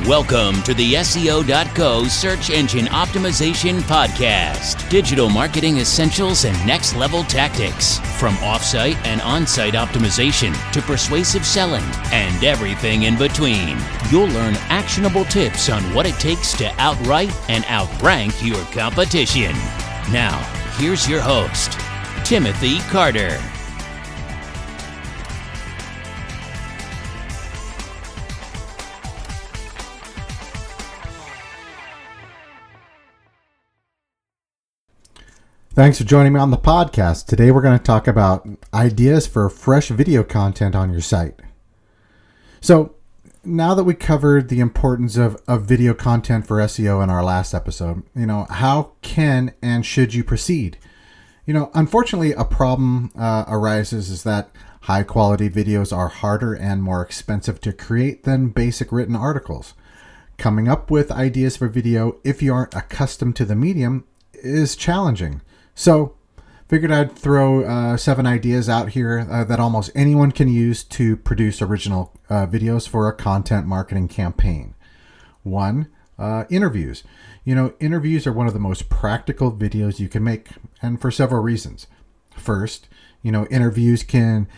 Welcome to the SEO.co Search Engine Optimization Podcast. Digital marketing essentials and next level tactics. From offsite and on-site optimization to persuasive selling and everything in between. You'll learn actionable tips on what it takes to outright and outrank your competition. Now, here's your host, Timothy Carter. Thanks for joining me on the podcast. Today we're going to talk about ideas for fresh video content on your site. So now that we covered the importance of video content for SEO in our last episode, how can and should you proceed? Unfortunately, a problem arises is that high quality videos are harder and more expensive to create than basic written articles. Coming up with ideas for video, if you aren't accustomed to the medium, is challenging. So, figured I'd throw 7 ideas out here that almost anyone can use to produce original videos for a content marketing campaign. 1, interviews. Interviews are one of the most practical videos you can make, and for several reasons. First, interviews can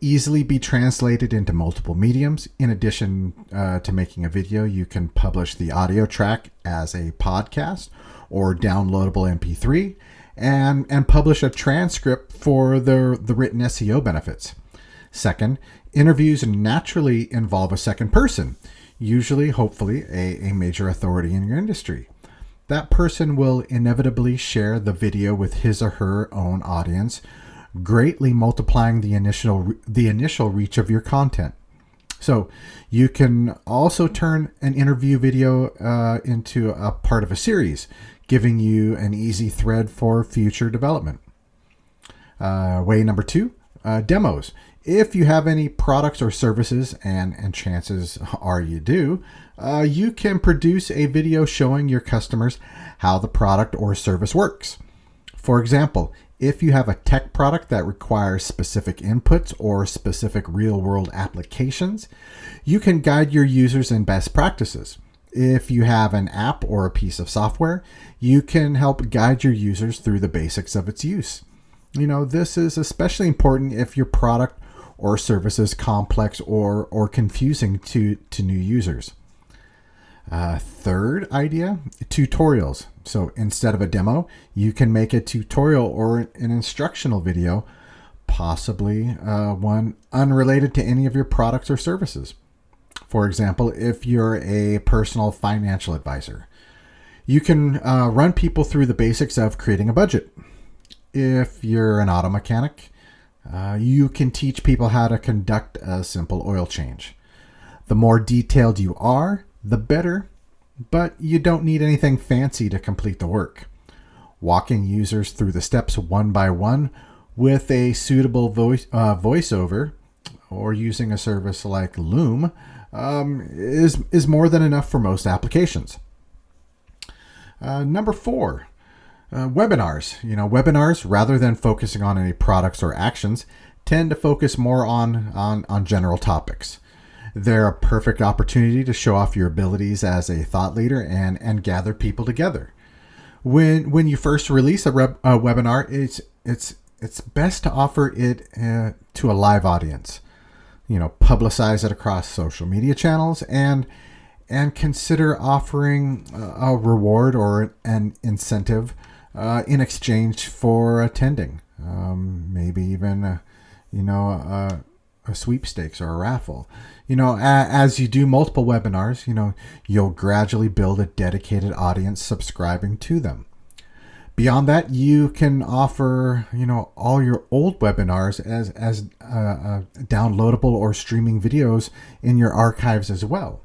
easily be translated into multiple mediums. In addition to making a video, you can publish the audio track as a podcast or downloadable MP3. And publish a transcript for the written SEO benefits. Second, interviews naturally involve a second person, usually, hopefully, a major authority in your industry. That person will inevitably share the video with his or her own audience, greatly multiplying the initial reach of your content. So you can also turn an interview video into a part of a series, giving you an easy thread for future development. Way number 2, demos. If you have any products or services, and chances are you do, you can produce a video showing your customers how the product or service works. For example, if you have a tech product that requires specific inputs or specific real-world applications, you can guide your users in best practices. If you have an app or a piece of software, you can help guide your users through the basics of its use. This is especially important if your product or service is complex or confusing to new users. Third idea, tutorials. So instead of a demo, you can make a tutorial or an instructional video, possibly one unrelated to any of your products or services. For example, if you're a personal financial advisor, you can run people through the basics of creating a budget. If you're an auto mechanic, you can teach people how to conduct a simple oil change. The more detailed you are, the better, but you don't need anything fancy to complete the work. Walking users through the steps one by one with a suitable voiceover, or using a service like Loom, is more than enough for most applications. Number 4, webinars. Webinars, rather than focusing on any products or actions, tend to focus more on general topics. They're a perfect opportunity to show off your abilities as a thought leader and gather people together. When you first release a webinar, it's best to offer it to a live audience. Publicize it across social media channels and consider offering a reward or an incentive in exchange for attending. Maybe even a sweepstakes or a raffle. As you do multiple webinars, you'll gradually build a dedicated audience subscribing to them. Beyond that, you can offer, all your old webinars as downloadable or streaming videos in your archives as well.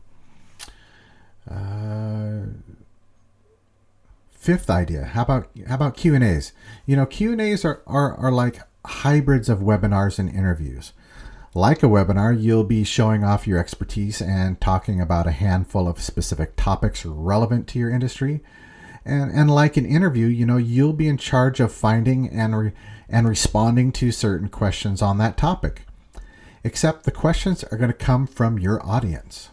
5th idea, how about Q&As? Q&As are like hybrids of webinars and interviews. Like a webinar, you'll be showing off your expertise and talking about a handful of specific topics relevant to your industry. And like an interview, you'll be in charge of finding and responding to certain questions on that topic. Except the questions are going to come from your audience.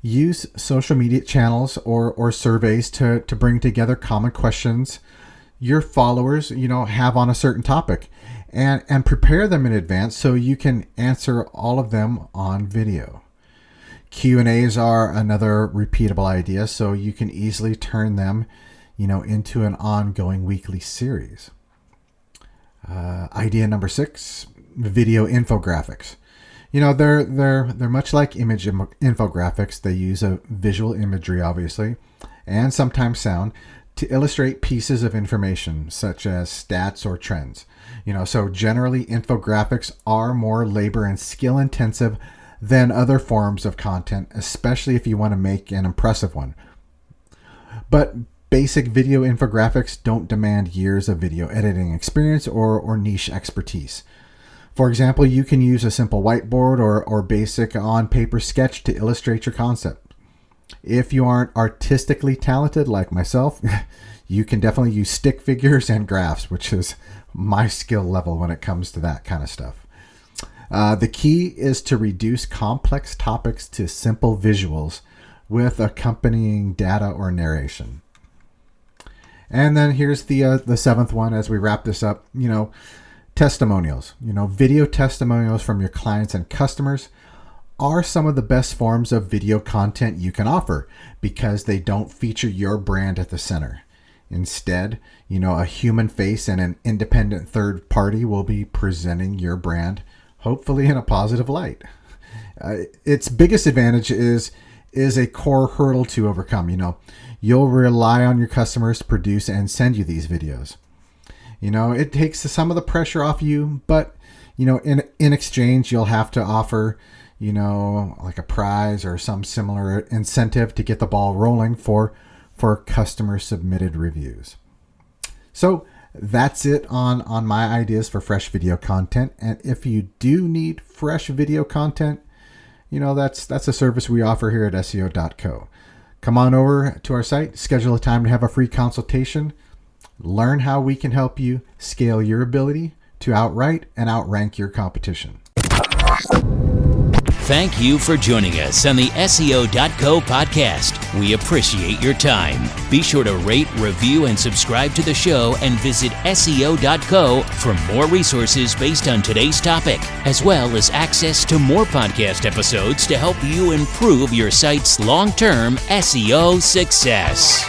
Use social media channels or surveys to bring together common questions your followers, have on a certain topic, and prepare them in advance so you can answer all of them on video. Q&As are another repeatable idea, so you can easily turn them, into an ongoing weekly series. Idea number 6, video infographics. They're much like image infographics. They use a visual imagery, obviously, and sometimes sound to illustrate pieces of information such as stats or trends. So generally infographics are more labor and skill intensive than other forms of content, especially if you want to make an impressive one. But basic video infographics don't demand years of video editing experience or niche expertise. For example, you can use a simple whiteboard or basic on-paper sketch to illustrate your concept. If you aren't artistically talented like myself, you can definitely use stick figures and graphs, which is my skill level when it comes to that kind of stuff. The key is to reduce complex topics to simple visuals with accompanying data or narration. And then here's the 7th one as we wrap this up. Testimonials. Video testimonials from your clients and customers are some of the best forms of video content you can offer because they don't feature your brand at the center. Instead, a human face and an independent third party will be presenting your brand, hopefully in a positive light. Its biggest advantage is a core hurdle to overcome. You'll rely on your customers to produce and send you these videos. It takes some of the pressure off you, but in exchange you'll have to offer like a prize or some similar incentive to get the ball rolling for customer submitted reviews. So that's it on my ideas for fresh video content. And if you do need fresh video content, that's a service we offer here at SEO.co. Come on over to our site, schedule a time to have a free consultation, learn how we can help you scale your ability to outright and outrank your competition. Thank you for joining us on the SEO.co podcast. We appreciate your time. Be sure to rate, review, and subscribe to the show and visit SEO.co for more resources based on today's topic, as well as access to more podcast episodes to help you improve your site's long-term SEO success.